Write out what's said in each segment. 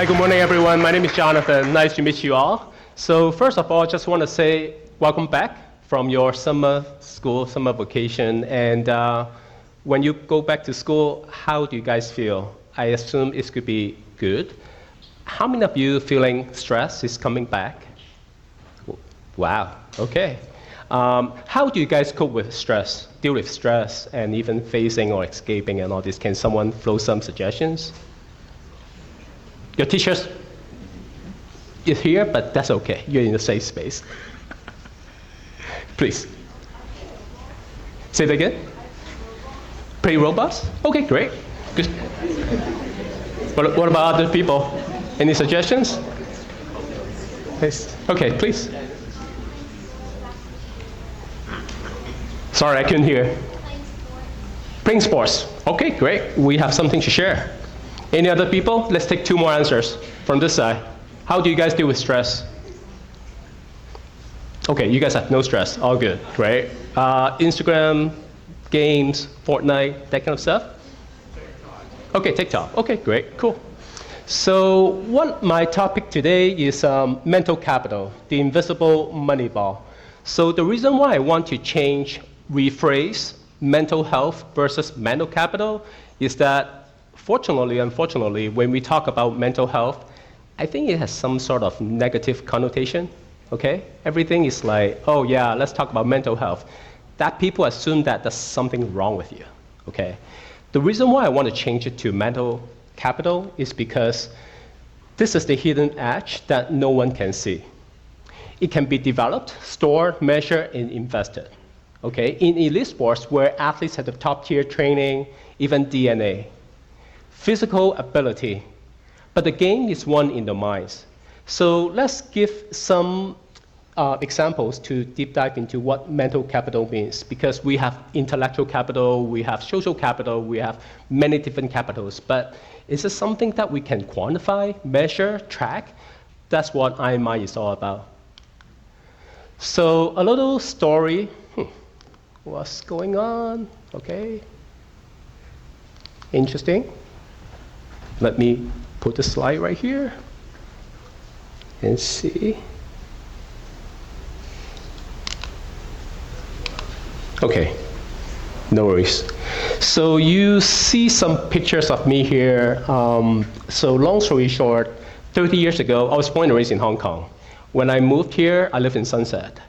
Hi, good morning, everyone. My name is Jonathan. Nice to meet you all. So first of all, just want to say welcome back from your summer school, summer vacation. And when you go back to school, how do you guys feel? I assume it could be good. How many of you feeling stress is coming back? Wow, okay. How do you guys cope with stress, deal with stress, and even facing or escaping and all this? Can someone throw some suggestions? Your teachers is here, but that's okay. You're in a safe space. Please. Say that again? Play robots? Okay, great. Good. What about other people? Any suggestions? Yes. Okay, please. Sorry, I couldn't hear. Playing sports. Okay, great. We have something to share. Any other people? Let's take two more answers from this side. How do you guys deal with stress? Okay, you guys have no stress. All good, great. Instagram, games, Fortnite, that kind of stuff? Okay, TikTok. Okay, great, cool. So my topic today is mental capital, the invisible money ball. So the reason why I want to rephrase mental health versus mental capital is that fortunately, unfortunately, when we talk about mental health, I think it has some sort of negative connotation, okay? Everything is like, oh yeah, let's talk about mental health. That people assume that there's something wrong with you, okay? The reason why I want to change it to mental capital is because this is the hidden edge that no one can see. It can be developed, stored, measured, and invested, okay? In elite sports where athletes have the top tier training, even DNA, physical ability, but the game is won in the minds. So let's give some examples to deep dive into what mental capital means, because we have intellectual capital, we have social capital, we have many different capitals, but is it something that we can quantify, measure, track? That's what Ironman is all about. So a little story, what's going on, okay? Interesting. Let me put the slide right here and see. Okay, no worries. So you see some pictures of me here. So long story short, 30 years ago, I was born and raised in Hong Kong. When I moved here, I lived in Sunset.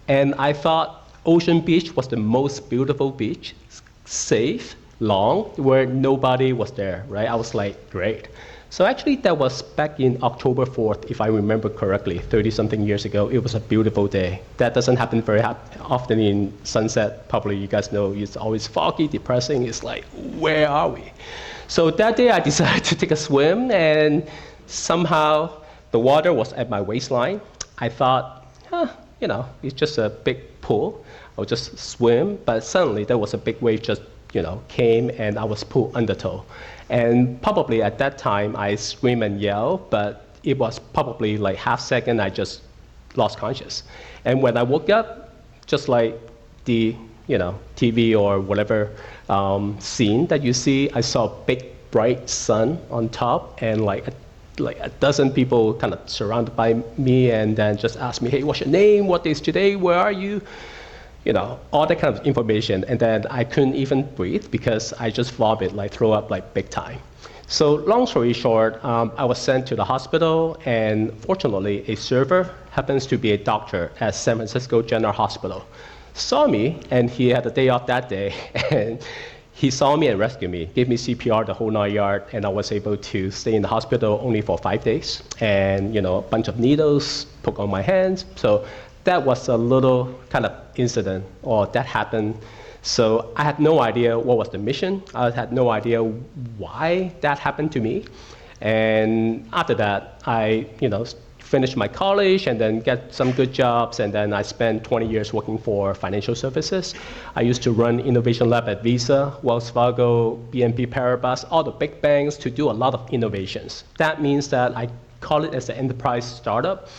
And I thought Ocean Beach was the most beautiful beach, safe, long, where nobody was there, right? I was like, great. So actually that was back in October 4th, if I remember correctly, 30-something years ago. It was a beautiful day. That doesn't happen very often in Sunset. Probably you guys know it's always foggy, depressing. It's like, where are we? So that day I decided to take a swim, and somehow the water was at my waistline. I thought, it's just a big pool. I'll just swim, but suddenly there was a big wave just came, and I was pulled undertow. And probably at that time, I screamed and yelled, but it was probably like half second, I just lost conscious. And when I woke up, just like the TV or whatever scene that you see, I saw a big, bright sun on top, and like a dozen people kind of surrounded by me, and then just asked me, hey, what's your name? What is today? Where are you? All that kind of information. And then I couldn't even breathe because I just vomited, throw up big time. So long story short, I was sent to the hospital, and fortunately, a server happens to be a doctor at San Francisco General Hospital. Saw me, and he had a day off that day, and he saw me and rescued me, gave me CPR the whole 9 yards, and I was able to stay in the hospital only for 5 days. And a bunch of needles poked on my hands. So that was a little kind of incident, or that happened. So I had no idea what was the mission. I had no idea why that happened to me. And after that, I finished my college and then get some good jobs, and then I spent 20 years working for financial services. I used to run innovation lab at Visa, Wells Fargo, BNP Paribas, all the big banks, to do a lot of innovations. That means that I call it as an enterprise startup.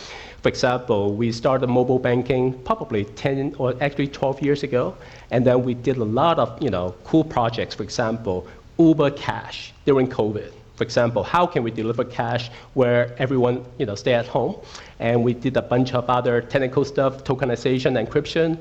For example, we started mobile banking probably 10 or actually 12 years ago, and then we did a lot of cool projects. For example, Uber Cash during COVID. For example, how can we deliver cash where everyone stay at home? And we did a bunch of other technical stuff, tokenization, encryption,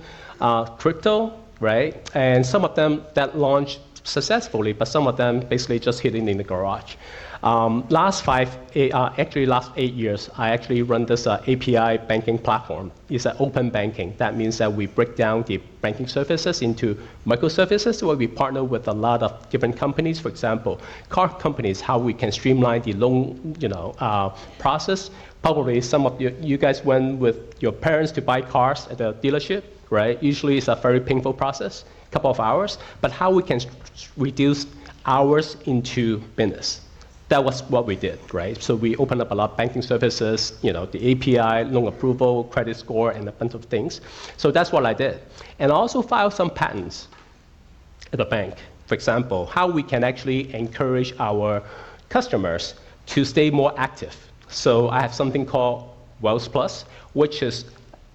crypto, right? And some of them that launched successfully, but some of them basically just hitting in the garage. Last 8 years, I actually run this API banking platform. It's an open banking. That means that we break down the banking services into microservices where we partner with a lot of different companies. For example, car companies, how we can streamline the loan process. Probably some of you guys went with your parents to buy cars at the dealership, right? Usually it's a very painful process, a couple of hours, but how we can reduce hours into minutes. That was what we did, right? So we opened up a lot of banking services, the API, loan approval, credit score, and a bunch of things. So that's what I did. And I also filed some patents at the bank. For example, how we can actually encourage our customers to stay more active. So I have something called Wells Plus, which is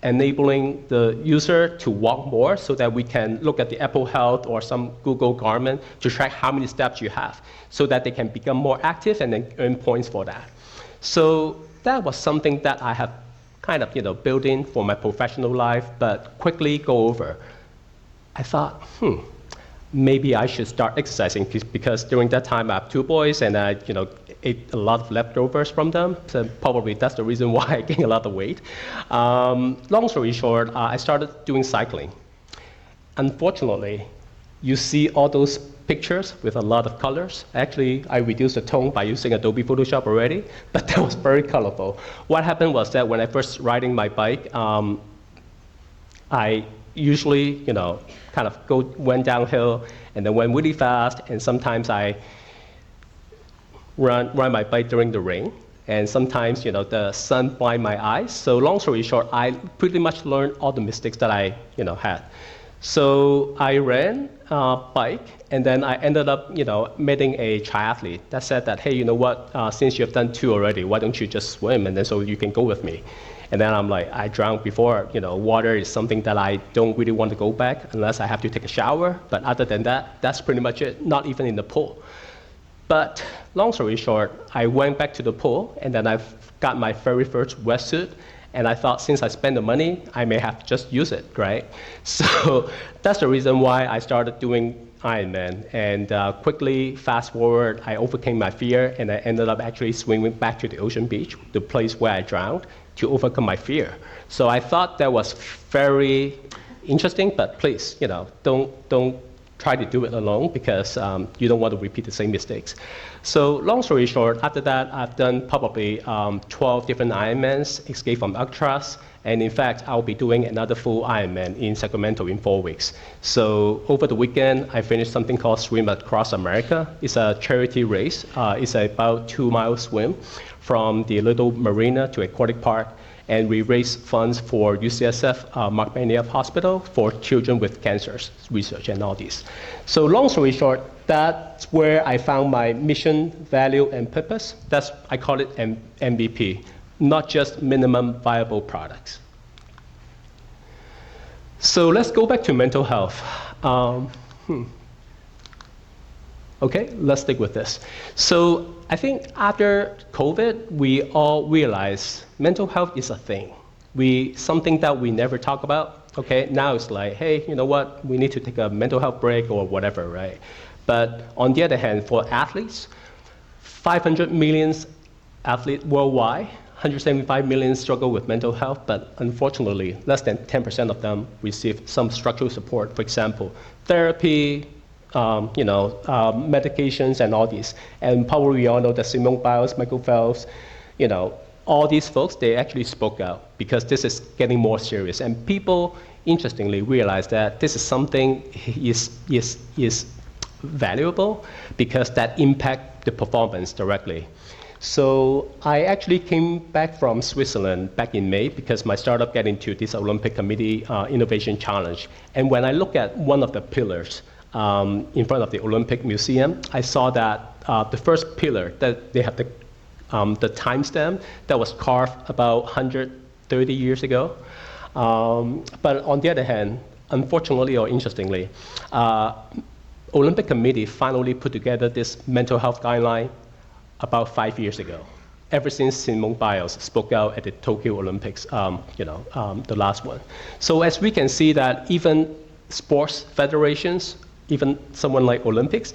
enabling the user to walk more so that we can look at the Apple Health or some Google Garmin to track how many steps you have so that they can become more active and then earn points for that. So that was something that I have kind of built in for my professional life, but quickly go over. I thought, maybe I should start exercising because during that time I have 2 boys and I ate a lot of leftovers from them. So probably that's the reason why I gained a lot of weight. Long story short, I started doing cycling. Unfortunately, you see all those pictures with a lot of colors. Actually, I reduced the tone by using Adobe Photoshop already, but that was very colorful. What happened was that when I first riding my bike, I usually, kind of went downhill and then went really fast, and sometimes I ride my bike during the rain, and sometimes, the sun blind my eyes. So long story short, I pretty much learned all the mistakes that I, had. So I ran bike, and then I ended up, meeting a triathlete that said that, hey, you know what, since you've done 2 already, why don't you just swim, and then so you can go with me. And then I'm like, I drowned before, water is something that I don't really want to go back unless I have to take a shower. But other than that, that's pretty much it, not even in the pool. But long story short, I went back to the pool and then I've got my very first wetsuit. And I thought since I spent the money, I may have to just use it, right? So that's the reason why I started doing Ironman. And quickly, fast forward, I overcame my fear and I ended up actually swimming back to the ocean beach, the place where I drowned, to overcome my fear. So I thought that was very interesting, but please, don't try to do it alone because you don't want to repeat the same mistakes. So long story short, after that, I've done probably 12 different Ironmans, escaped from Alcatraz, and in fact, I'll be doing another full Ironman in Sacramento in 4 weeks. So over the weekend, I finished something called Swim Across America. It's a charity race. It's about 2-mile swim from the little marina to aquatic park, and we raise funds for UCSF Mark Benioff Hospital for children with cancers research and all these. So long story short, that's where I found my mission, value, and purpose. I call it MVP, not just minimum viable products. So let's go back to mental health. Okay, let's stick with this. So I think after COVID, we all realized mental health is a thing. Something that we never talk about. Okay, now it's like, hey, you know what? We need to take a mental health break or whatever, right? But on the other hand, for athletes, 500 million athletes worldwide, 175 million struggle with mental health, but unfortunately, less than 10% of them receive some structural support. For example, therapy, medications and all these. And probably we all know that Simone Biles, Michael Phelps, all these folks, they actually spoke out because this is getting more serious. And people, interestingly, realize that this is something is valuable because that impact the performance directly. So I actually came back from Switzerland back in May because my startup got into this Olympic Committee Innovation Challenge. And when I look at one of the pillars, in front of the Olympic Museum, I saw that the first pillar that they have the timestamp that was carved about 130 years ago. But on the other hand, unfortunately or interestingly, Olympic Committee finally put together this mental health guideline about 5 years ago. Ever since Simone Biles spoke out at the Tokyo Olympics, the last one. So as we can see that even sports federations, even someone like Olympics,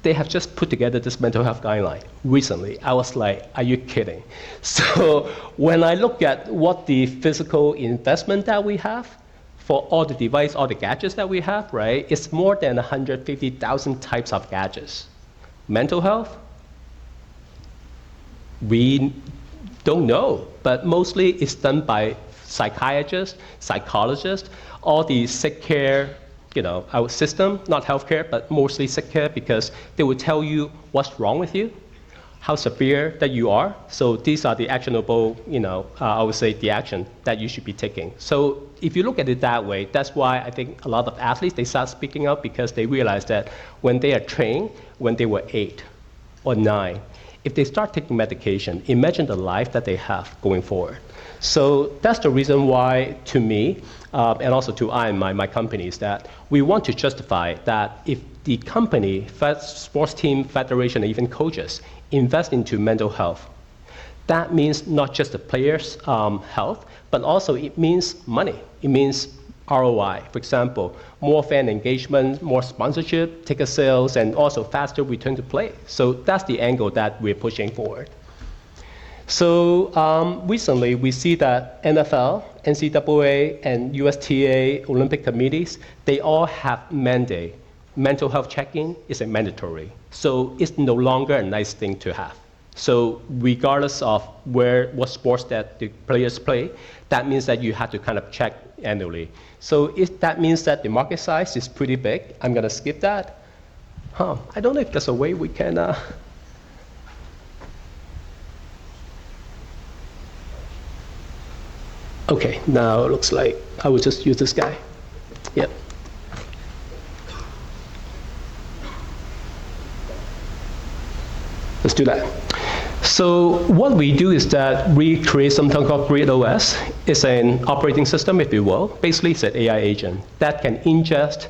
they have just put together this mental health guideline recently. I was like, are you kidding? So when I look at what the physical investment that we have for all the device, all the gadgets that we have, right, it's more than 150,000 types of gadgets. Mental health, we don't know, but mostly it's done by psychiatrists, psychologists, all the sick care, our system, not healthcare, but mostly sick care, because they will tell you what's wrong with you, how severe that you are. So these are the actionable, I would say the action that you should be taking. So if you look at it that way, that's why I think a lot of athletes, they start speaking out because they realize that when they are trained, when they were 8 or 9, if they start taking medication, imagine the life that they have going forward. So that's the reason why, to me, and also to Ironman, my company, is that we want to justify that if the company, sports team, federation, and even coaches invest into mental health, that means not just the players' health, but also it means money. It means ROI. For example, more fan engagement, more sponsorship, ticket sales, and also faster return to play. So that's the angle that we're pushing forward. So recently, we see that NFL, NCAA, and USTA Olympic committees, they all have mandate. Mental health check-in is a mandatory. So it's no longer a nice thing to have. So regardless of what sports that the players play, that means that you have to kind of check annually. So if that means that the market size is pretty big, I'm going to skip that. I don't know if there's a way we can... Okay, now it looks like I will just use this guy. Yep. Let's do that. So what we do is that we create something called Grid OS. It's an operating system, if you will. Basically, it's an AI agent that can ingest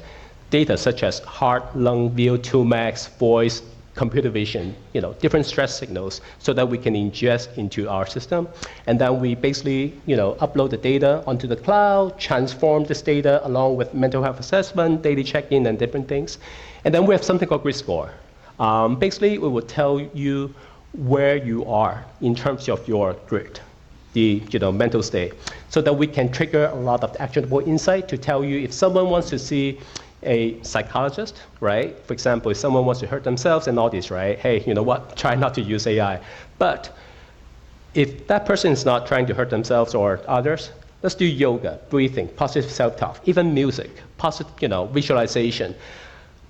data such as heart, lung, VO2 max, voice, computer vision, different stress signals, so that we can ingest into our system. And then we basically, upload the data onto the cloud, transform this data along with mental health assessment, daily check-in, and different things. And then we have something called Grid Score. Basically, it will tell you where you are in terms of your grid, the mental state, so that we can trigger a lot of actionable insight to tell you if someone wants to see a psychologist, right? For example, if someone wants to hurt themselves and all this, right? Hey, you know what? Try not to use AI. But if that person is not trying to hurt themselves or others, let's do yoga, breathing, positive self-talk, even music, positive, visualization,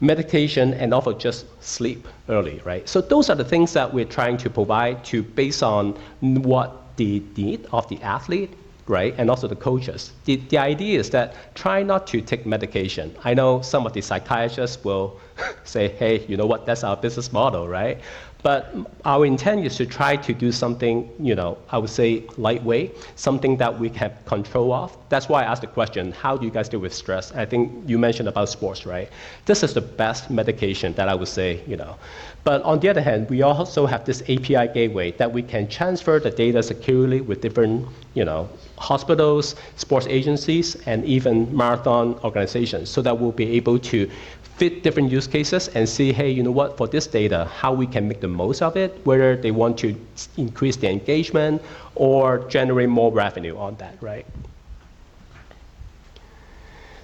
meditation, and also just sleep early, right? So those are the things that we're trying to provide based on what the need of the athlete, right, and also the coaches. The idea is that try not to take medication. I know some of the psychiatrists will say, hey, you know what, that's our business model, right? But our intent is to try to do something, I would say lightweight, something that we have control of. That's why I asked the question, how do you guys deal with stress? I think you mentioned about sports, right? This is the best medication that I would say, But on the other hand, we also have this API gateway that we can transfer the data securely with different, hospitals, sports agencies, and even marathon organizations, so that we'll be able to fit different use cases and see, hey, you know what, for this data, how we can make the most of it, whether they want to increase their engagement or generate more revenue on that, right?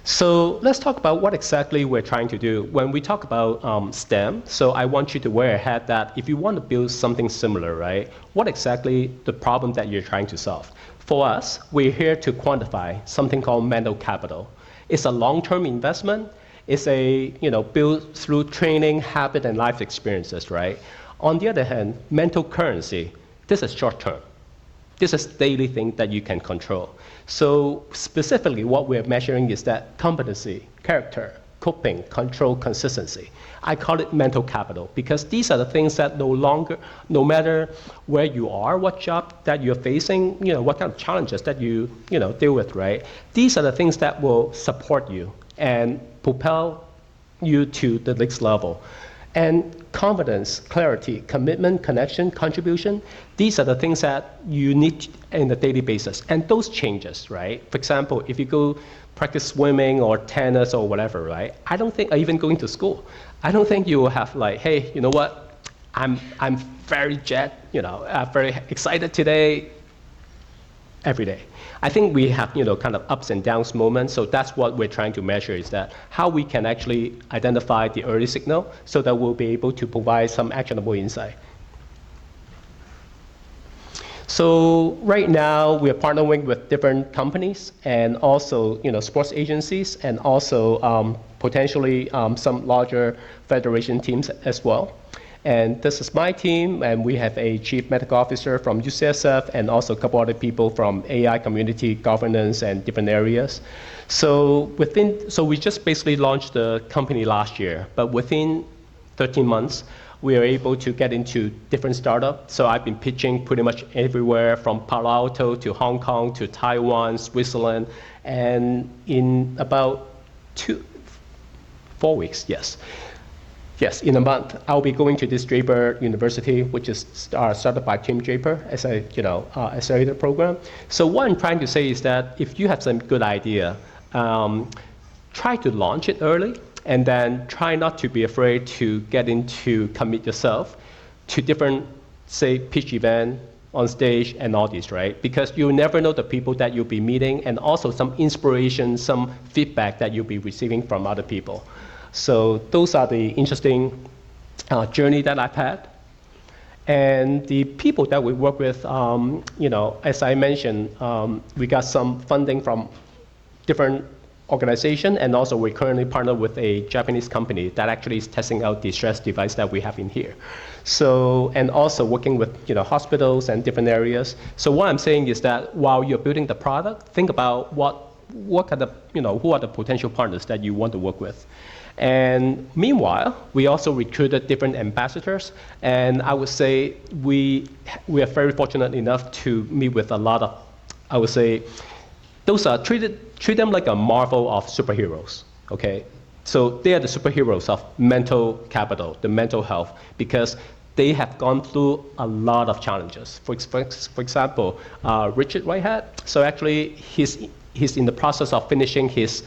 So let's talk about what exactly we're trying to do. When we talk about STEM, so I want you to wear a hat that if you want to build something similar, right, what exactly the problem that you're trying to solve? For us, we're here to quantify something called mental capital. It's a long-term investment. It's built through training, habit, and life experiences, right? On the other hand, mental currency, this is short-term. This is daily thing that you can control. So specifically, what we're measuring is that competency, character, coping, control, consistency. I call it mental capital because these are the things that no matter where you are, what job that you're facing, what kind of challenges that you deal with, right? These are the things that will support you and propel you to the next level. And confidence, clarity, commitment, connection, contribution, these are the things that you need in a daily basis. And those changes, right? For example, if you go practice swimming or tennis or whatever, right? I don't think, even going to school, I don't think you will have like, hey, you know what? I'm very very excited today, every day. I think we have, kind of ups and downs moments. So that's what we're trying to measure, is that how we can actually identify the early signal so that we'll be able to provide some actionable insight. So right now we're partnering with different companies and also, sports agencies, and also potentially some larger federation teams as well. And this is my team, and we have a chief medical officer from UCSF and also a couple other people from AI community governance and different areas. So we just basically launched the company last year, but within 13 months, we are able to get into different startups. So I've been pitching pretty much everywhere from Palo Alto to Hong Kong to Taiwan, Switzerland, and in about 4 weeks, Yes, in a month, I'll be going to this Draper University, which is started by Tim Draper as a accelerator program. So what I'm trying to say is that if you have some good idea, try to launch it early, and then try not to be afraid to commit yourself to different, say, pitch event on stage and all this, right? Because you never know the people that you'll be meeting, and also some inspiration, some feedback that you'll be receiving from other people. So those are the interesting journey that I've had. And the people that we work with, as I mentioned, we got some funding from different organizations, and also we currently partner with a Japanese company that actually is testing out the stress device that we have in here. So, and also working with hospitals and different areas. So what I'm saying is that while you're building the product, think about what kind of, who are the potential partners that you want to work with. And meanwhile, we also recruited different ambassadors, and I would say we are very fortunate enough to meet with a lot of, I would say, those are treat them like a marvel of superheroes, okay? So they are the superheroes of mental capital, the mental health, because they have gone through a lot of challenges. For example, Richard Whitehead, so actually he's in the process of finishing his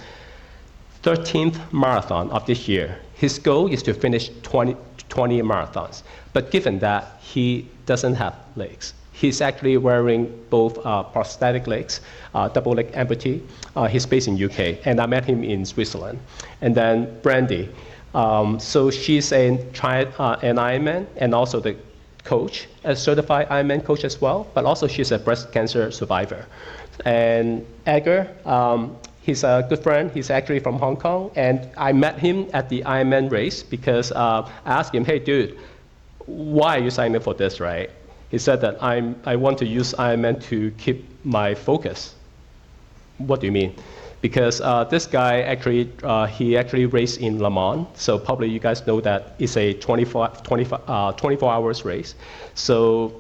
13th marathon of this year. His goal is to finish 20 marathons. But given that he doesn't have legs, he's actually wearing both prosthetic legs, double leg amputee. He's based in UK, and I met him in Switzerland. And then Brandy, so she's an Ironman, and also the coach, a certified Ironman coach as well, but also she's a breast cancer survivor. And Edgar, he's a good friend. He's actually from Hong Kong, and I met him at the Ironman race because I asked him, hey, dude, why are you signing up for this, right? He said that I want to use Ironman to keep my focus. What do you mean? Because this guy he actually raced in Le Mans, so probably you guys know that it's a 24 hours race. So,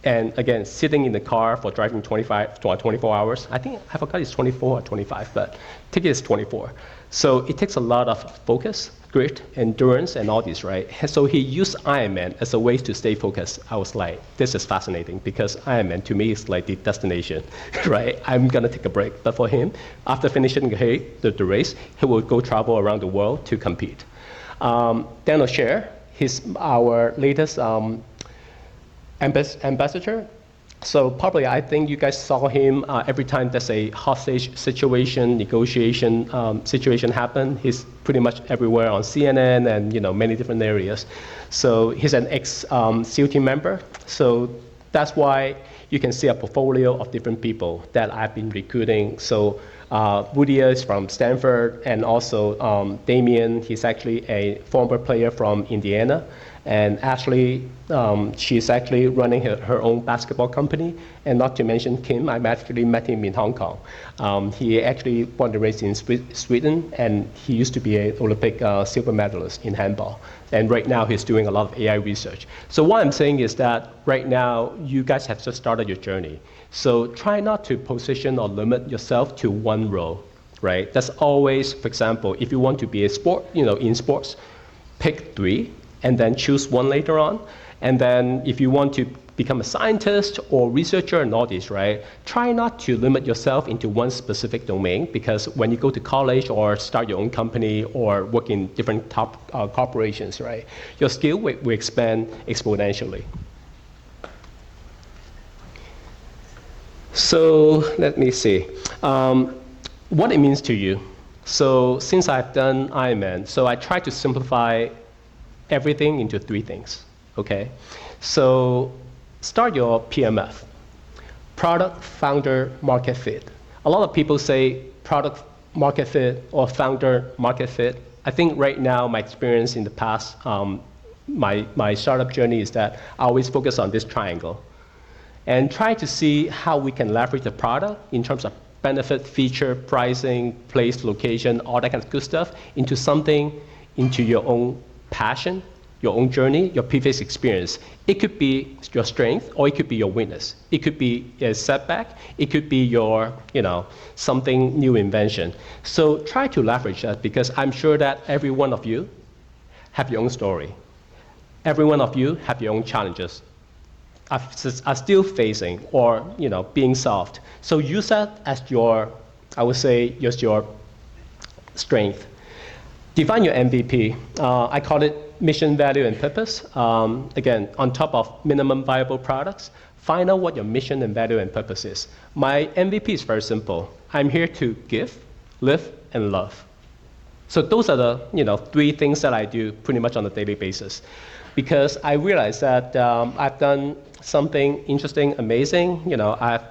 and again, sitting in the car for driving 24 hours, I forgot it's 24 or 25, but ticket is 24. So it takes a lot of focus, grit, endurance, and all this, right? So he used Ironman as a way to stay focused. I was like, this is fascinating, because Ironman to me is like the destination, right? I'm gonna take a break. But for him, after finishing the race, he will go travel around the world to compete. Dan O'Shea, he's our latest ambassador. So probably I think you guys saw him every time there's a hostage situation, negotiation situation happen. He's pretty much everywhere on CNN and many different areas. So he's an ex-SEAL team member. So that's why you can see a portfolio of different people that I've been recruiting. So Woody is from Stanford, and also Damien, he's actually a former player from Indiana. And Ashley, she's actually running her own basketball company. And not to mention Kim, I actually met him in Hong Kong. He actually won the race in Sweden, and he used to be an Olympic silver medalist in handball. And right now he's doing a lot of AI research. So what I'm saying is that right now you guys have just started your journey. So try not to position or limit yourself to one role, right? That's always, for example, if you want to be in sports, pick 3 and then choose one later on. And then if you want to become a scientist or researcher and all this, right, try not to limit yourself into one specific domain, because when you go to college or start your own company or work in different top corporations, right, your skill will expand exponentially. So let me see what it means to you. So since I've done Ironman, so I try to simplify everything into 3 things, okay? So start your PMF, product, founder, market fit. A lot of people say product market fit or founder market fit. I think right now, my experience in the past, my startup journey is that I always focus on this triangle and try to see how we can leverage the product in terms of benefit, feature, pricing, place, location, all that kind of good stuff into something, into your own passion, your own journey, your previous experience. It could be your strength, or it could be your weakness. It could be a setback. It could be your, something new invention. So try to leverage that, because I'm sure that every one of you have your own story. Every one of you have your own challenges are still facing or being solved. So use that as your, I would say, just your strength. Define your MVP. I call it mission, value, and purpose. Again, on top of minimum viable products, find out what your mission and value and purpose is. My MVP is very simple. I'm here to give, live, and love. So those are the 3 things that I do pretty much on a daily basis, because I realize that I've done something interesting, amazing. I've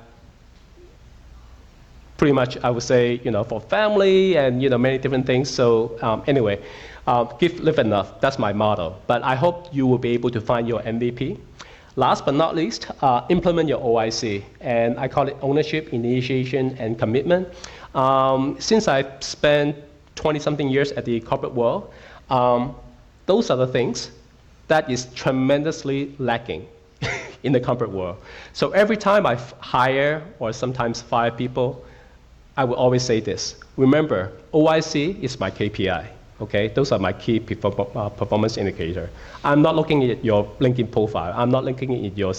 pretty much, I would say, for family and many different things. So anyway, give, live, and love. That's my motto. But I hope you will be able to find your MVP. Last but not least, implement your OIC, and I call it ownership, initiation, and commitment. Since I spent 20-something years at the corporate world, those are the things that is tremendously lacking in the corporate world. So every time I hire or sometimes fire people, I will always say this. Remember, OIC is my KPI. Okay, those are my key performance indicator. I'm not looking at your LinkedIn profile. I'm not looking at your,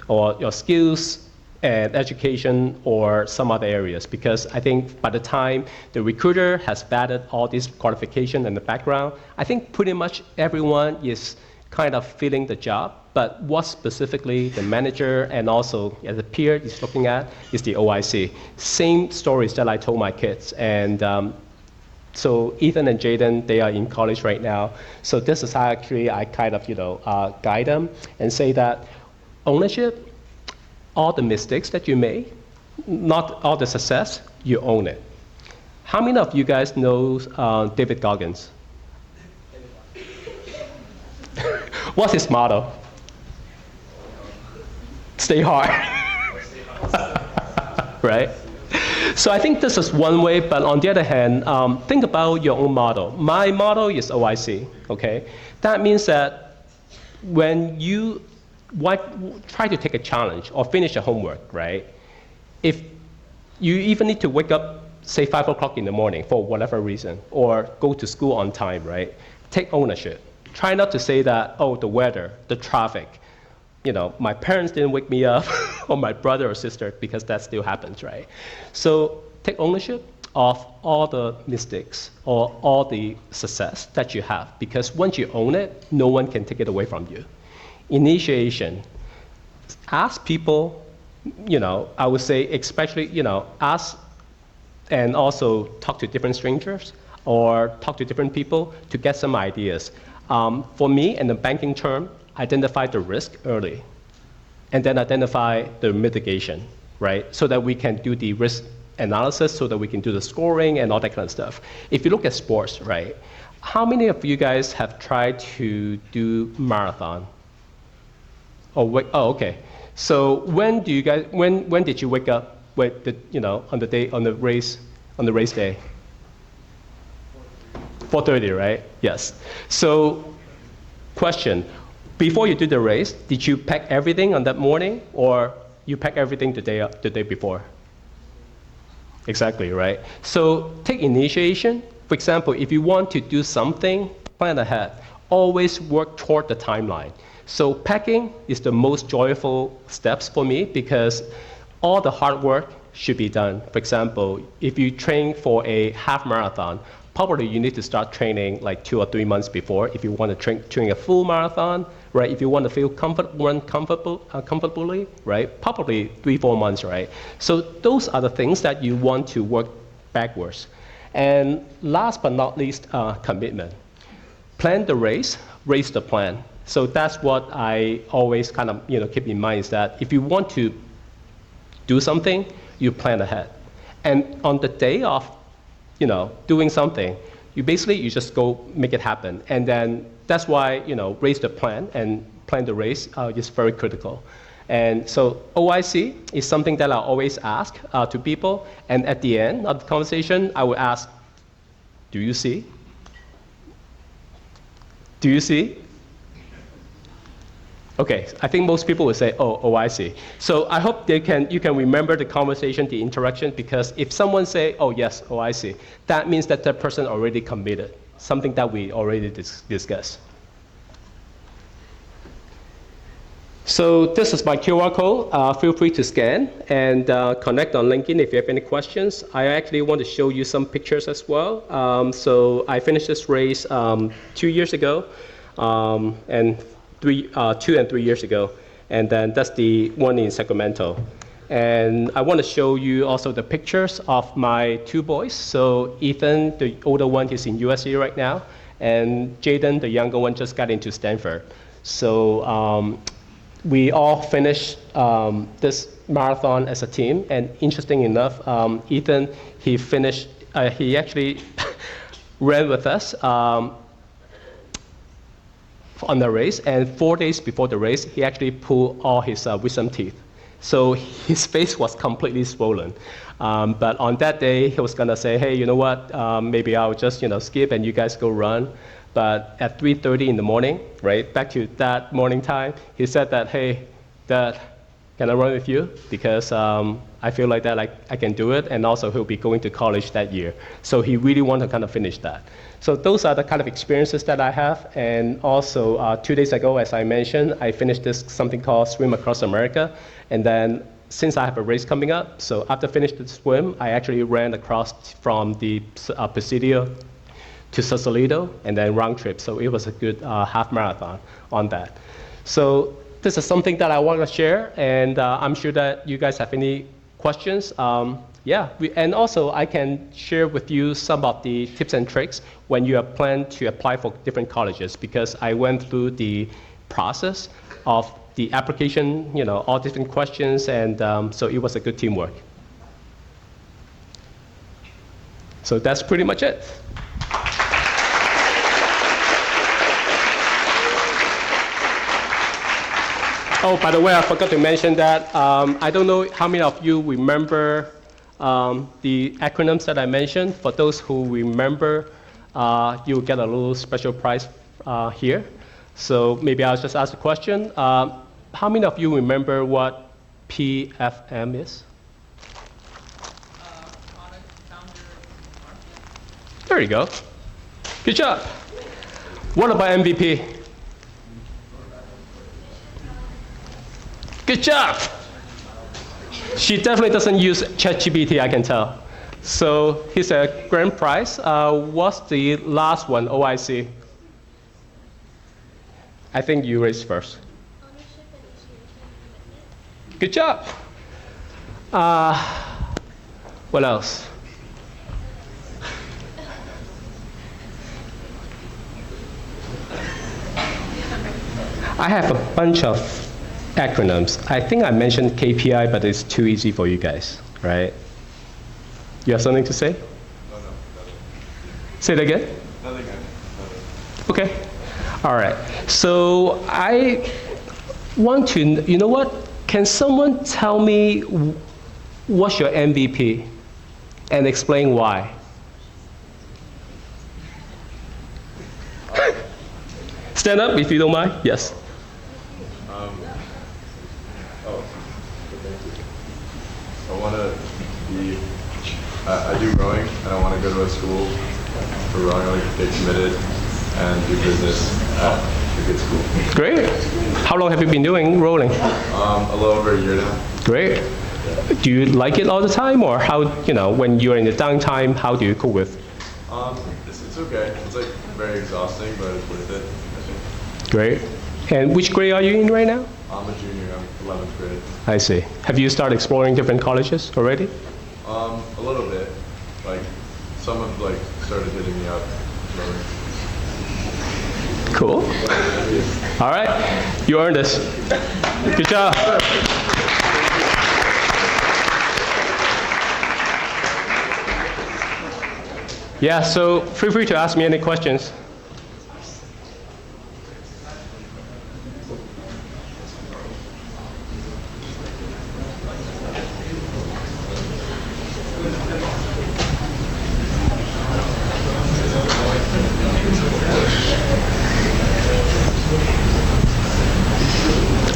or your skills and education or some other areas, because I think by the time the recruiter has vetted all these qualifications and the background, I think pretty much everyone is kind of filling the job. But what specifically the manager and also as a peer is looking at is the OIC. Same stories that I told my kids. And so Ethan and Jaden, they are in college right now. So this is how actually I kind of, guide them and say that ownership, all the mistakes that you made, not all the success, you own it. How many of you guys know David Goggins? What's his motto? Stay hard. Right? So I think this is one way, but on the other hand, think about your own model. My model is OIC, okay? That means that when you try to take a challenge or finish a homework, right? If you even need to wake up, say 5 o'clock in the morning for whatever reason, or go to school on time, right? Take ownership. Try not to say that, oh, the weather, the traffic, my parents didn't wake me up, or my brother or sister, because that still happens, right? So take ownership of all the mistakes or all the success that you have, because once you own it, no one can take it away from you. Initiation. Ask people, I would say especially, ask and also talk to different strangers or talk to different people to get some ideas. For me, in the banking term, identify the risk early and then identify the mitigation, right? So that we can do the risk analysis, so that we can do the scoring and all that kind of stuff. If you look at sports, right? How many of you guys have tried to do marathon? Oh, wait, oh, okay. So when do you guys, when did you wake up with the, on the race day? 4:30, right? Yes. So, question, before you do the race, did you pack everything on that morning, or you pack everything the day before? Exactly, right? So take initiation. For example, if you want to do something, plan ahead. always work toward the timeline. So packing is the most joyful steps for me because all the hard work should be done. For example, if you train for a half marathon, probably you need to start training like 2 or 3 months before if you want to train a full marathon, right? If you want to feel run comfortably, right? Probably 3, 4 months, right? So those are the things that you want to work backwards. And last but not least, commitment. Plan the race, race the plan. So that's what I always kind of keep in mind is that if you want to do something, you plan ahead. And on the day of doing something, you just go make it happen. And then that's why, raise the plan and plan the race is very critical. And so OIC is something that I always ask to people. And at the end of the conversation, I will ask, do you see? Do you see? Okay, I think most people will say, oh, I see. So I hope you can remember the conversation, the interaction, because if someone say, oh, yes, oh, I see, that means that that person already committed, something that we already discussed. So this is my QR code. Feel free to scan and connect on LinkedIn if you have any questions. I actually want to show you some pictures as well. So I finished this race 2 years ago, and 2 and 3 years ago, and then that's the one in Sacramento. And I want to show you also the pictures of my 2 boys. So Ethan, the older one, is in USC right now, and Jaden, the younger one, just got into Stanford. So we all finished this marathon as a team, and interesting enough, Ethan, he actually ran with us on the race, and 4 days before the race, he actually pulled all his wisdom teeth. So his face was completely swollen. But on that day, he was gonna say, hey, you know what, maybe I'll just skip and you guys go run. But at 3:30 in the morning, right, back to that morning time, he said that, hey, Dad, can I run with you? Because I feel like that I can do it, and also he'll be going to college that year. So he really wanted to kind of finish that. So those are the kind of experiences that I have. And also 2 days ago, as I mentioned, I finished something called Swim Across America. And then since I have a race coming up, so after finishing the swim, I actually ran across from the Presidio to Sausalito and then round trip. So it was a good half marathon on that. So this is something that I want to share, and I'm sure that you guys have any questions. And also I can share with you some of the tips and tricks when you have planned to apply for different colleges, because I went through the process of the application, all different questions, and so it was a good teamwork. So that's pretty much it. Oh, by the way, I forgot to mention that. I don't know how many of you remember the acronyms that I mentioned. For those who remember, you'll get a little special prize here. So maybe I'll just ask a question. How many of you remember what PFM is? Product, founder, market. There you go. Good job. What about MVP? Good job. She definitely doesn't use ChatGPT, I can tell. So here's a grand prize. What's the last one, OIC? I think you raised first. Ownership, initiation, commitment. Good job. What else? I have a bunch of acronyms. I think I mentioned KPI, but it's too easy for you guys, right? You have something to say? No. Say it again? Nothing. Okay. All right. So I want to, you know what? Can someone tell me what's your MVP and explain why? Stand up if you don't mind. Yes. I want to be, I do rowing, and I want to go to a school for rowing, like get committed, and do business at a good school. Great. How long have you been doing rowing? A little over a year now. Great. Do you like it all the time, or how, when you're in the downtime, how do you cope with? It's okay. It's like very exhausting, but it's worth it, I think. Great. And which grade are you in right now? I'm a junior. I'm 11th grade. I see. Have you started exploring different colleges already? A little bit. Like some have like started hitting me up. Cool. All right. You earned this. Good job. Yeah, so feel free to ask me any questions.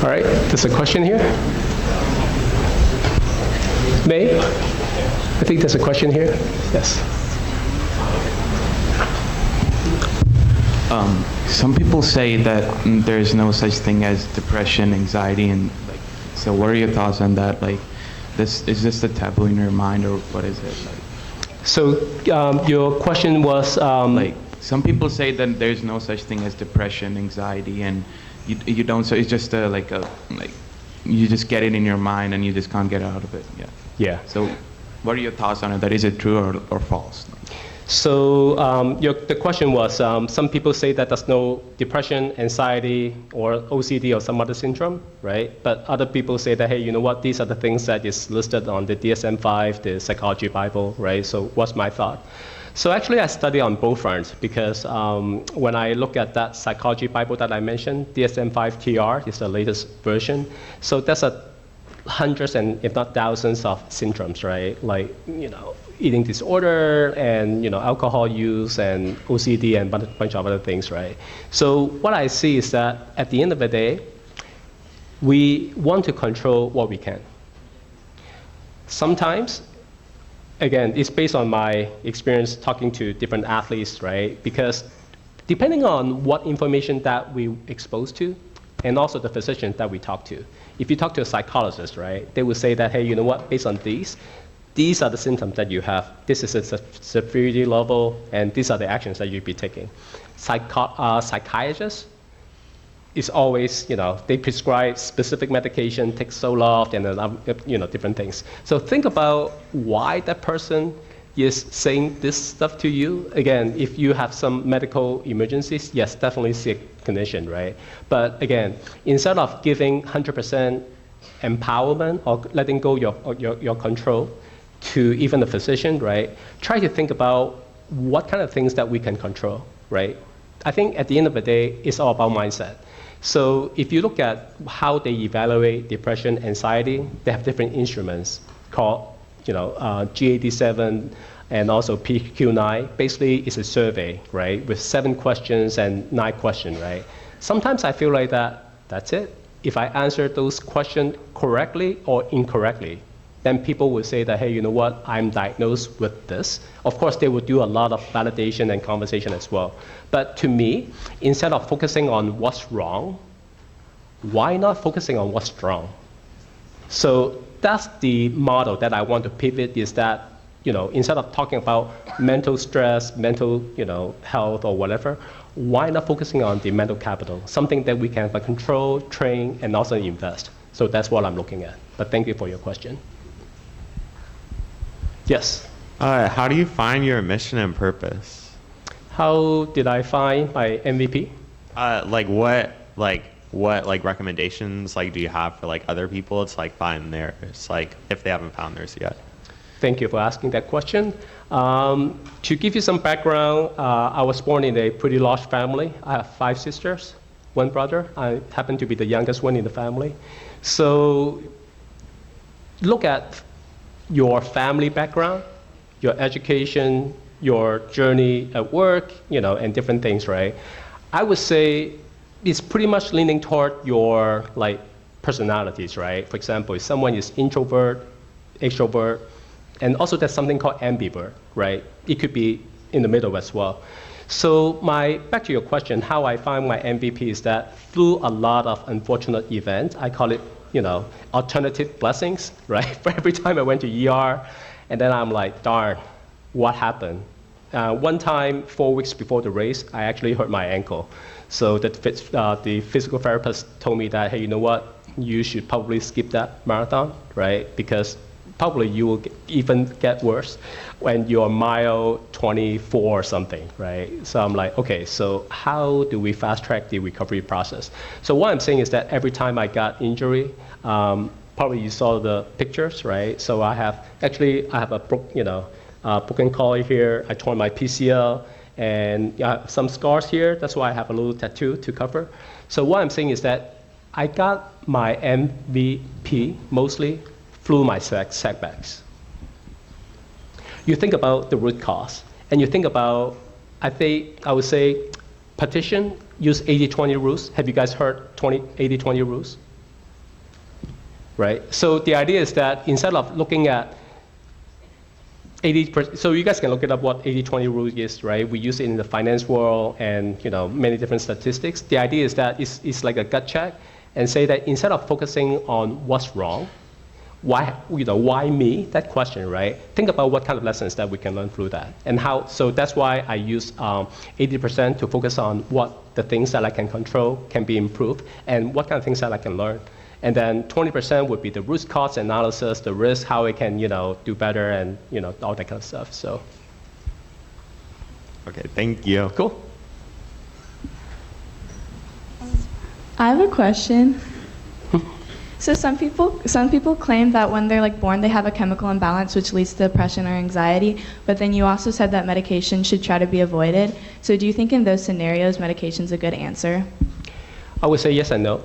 All right, there's a question here. May? I think there's a question here. Yes. Some people say that there's no such thing as depression, anxiety, and like. So, what are your thoughts on that? Like, is this a taboo in your mind, or what is it? Like, So your question was like some people say that there's no such thing as depression, anxiety, and you don't. So it's just like you just get it in your mind and you just can't get out of it. Yeah. Yeah. So, what are your thoughts on it? That is it true or false? So the question was, some people say that there's no depression, anxiety, or OCD or some other syndrome, right? But other people say that, hey, you know what, these are the things that is listed on the DSM-5, the Psychology Bible, right? So what's my thought? So actually I study on both fronts because when I look at that Psychology Bible that I mentioned, DSM-5 TR is the latest version. So that's hundreds and if not thousands of syndromes, right? Like, eating disorder and alcohol use and OCD and a bunch of other things, right? So what I see is that at the end of the day, we want to control what we can. Sometimes, again, it's based on my experience talking to different athletes, right? Because depending on what information that we expose to, and also the physicians that we talk to. If you talk to a psychologist, right, they will say that, hey, you know what, based on these are the symptoms that you have. This is the severity level, and these are the actions that you'll be taking. Psychiatrists is always, they prescribe specific medication, take Zoloft, and different things. So think about why that person is saying this stuff to you. Again, if you have some medical emergencies, yes, definitely see a clinician, right? But again, instead of giving 100% empowerment or letting go your control to even a physician, right? Try to think about what kind of things that we can control, right? I think at the end of the day, it's all about mindset. So if you look at how they evaluate depression, anxiety, they have different instruments called, GAD-7 and also PQ-9. Basically, it's a survey, right, with 7 questions and 9 questions, right? Sometimes I feel like that's it. If I answer those questions correctly or incorrectly, then people will say that, hey, you know what, I'm diagnosed with this. Of course, they will do a lot of validation and conversation as well. But to me, instead of focusing on what's wrong, why not focusing on what's strong? So that's the model that I want to pivot, is that, instead of talking about mental stress, mental, health or whatever, why not focusing on the mental capital, something that we can control, train, and also invest. So that's what I'm looking at. But thank you for your question. Yes? How do you find your mission and purpose? How did I find my MVP? What recommendations do you have for other people to find theirs, if they haven't found theirs yet? Thank you for asking that question. To give you some background, I was born in a pretty large family. I have 5 sisters, 1 brother. I happen to be the youngest one in the family. So look at your family background, your education, your journey at work, and different things, right? I would say it's pretty much leaning toward your personalities, right? For example, if someone is introvert, extrovert, and also there's something called ambivert, right? It could be in the middle as well. So back to your question, how I find my MVP is that through a lot of unfortunate events, I call it, alternative blessings, right? For every time I went to ER, and then I'm like, darn, what happened? One time, 4 weeks before the race, I actually hurt my ankle. So the physical therapist told me that, hey, you know what? You should probably skip that marathon, right? Because probably you will even get worse when you're mile 24 or something, right? So I'm like, okay, so how do we fast track the recovery process? So what I'm saying is that every time I got injury, probably you saw the pictures, right? So I have a broken collar here. I torn my PCL and some scars here. That's why I have a little tattoo to cover. So what I'm saying is that I got my MVP mostly through my setbacks. You think about the root cause, and you think about, I would say, petition, use 80-20 rules. Have you guys heard 80-20 rules? Right? So the idea is that instead of looking at 80%, so you guys can look it up what 80-20 rule is, right? We use it in the finance world and many different statistics. The idea is that it's like a gut check and say that instead of focusing on what's wrong, why me? That question, right? Think about what kind of lessons that we can learn through that, and how. So that's why I use 80% to focus on what the things that I can control can be improved, and what kind of things that I can learn. And then 20% would be the root cause analysis, the risk, how it can do better, and all that kind of stuff. So. Okay, thank you. Cool. I have a question. So some people claim that when they're born, they have a chemical imbalance which leads to depression or anxiety, but then you also said that medication should try to be avoided. So do you think in those scenarios medication's a good answer? I would say yes and no.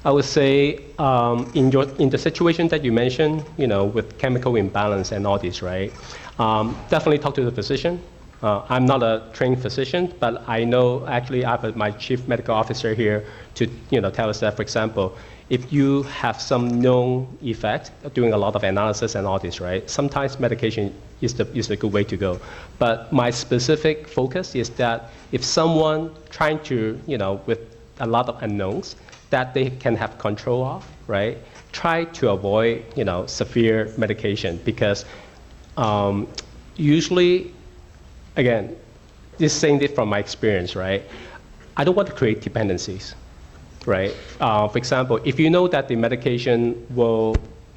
I would say in the situation that you mentioned, with chemical imbalance and all this, right? Definitely talk to the physician. I'm not a trained physician, but I know actually I have my chief medical officer here to tell us that, for example, if you have some known effect, doing a lot of analysis and all this, right? Sometimes medication is the good way to go. But my specific focus is that if someone trying to, with a lot of unknowns that they can have control of, right? Try to avoid, severe medication because usually, again, just saying this from my experience, right? I don't want to create dependencies. Right? For example, if you know that the medication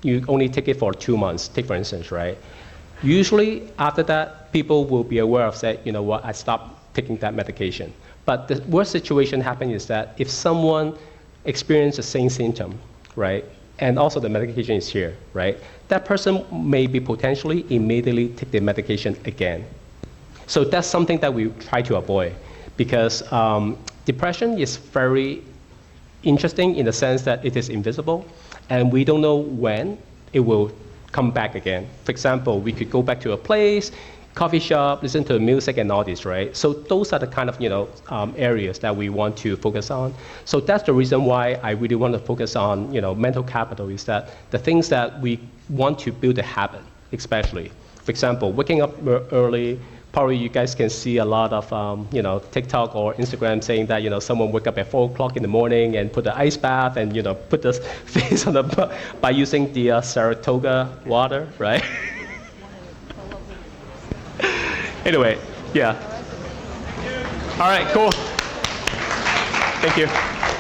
you only take it for 2 months, take for instance, right? Usually after that, people will be aware of that, I stopped taking that medication. But the worst situation happening is that if someone experiences the same symptom, right? And also the medication is here, right? That person may be potentially immediately take the medication again. So that's something that we try to avoid because depression is very interesting in the sense that it is invisible and we don't know when it will come back again. For example, we could go back to a place, coffee shop, listen to music and all this, right? So those are the kind of areas that we want to focus on. So that's the reason why I really want to focus on mental capital is that the things that we want to build a habit, especially. For example, waking up early. Probably you guys can see a lot of TikTok or Instagram saying that someone wake up at 4 o'clock in the morning and put the ice bath and put the face on by using the Saratoga water, right? Anyway, yeah. All right, cool. Thank you.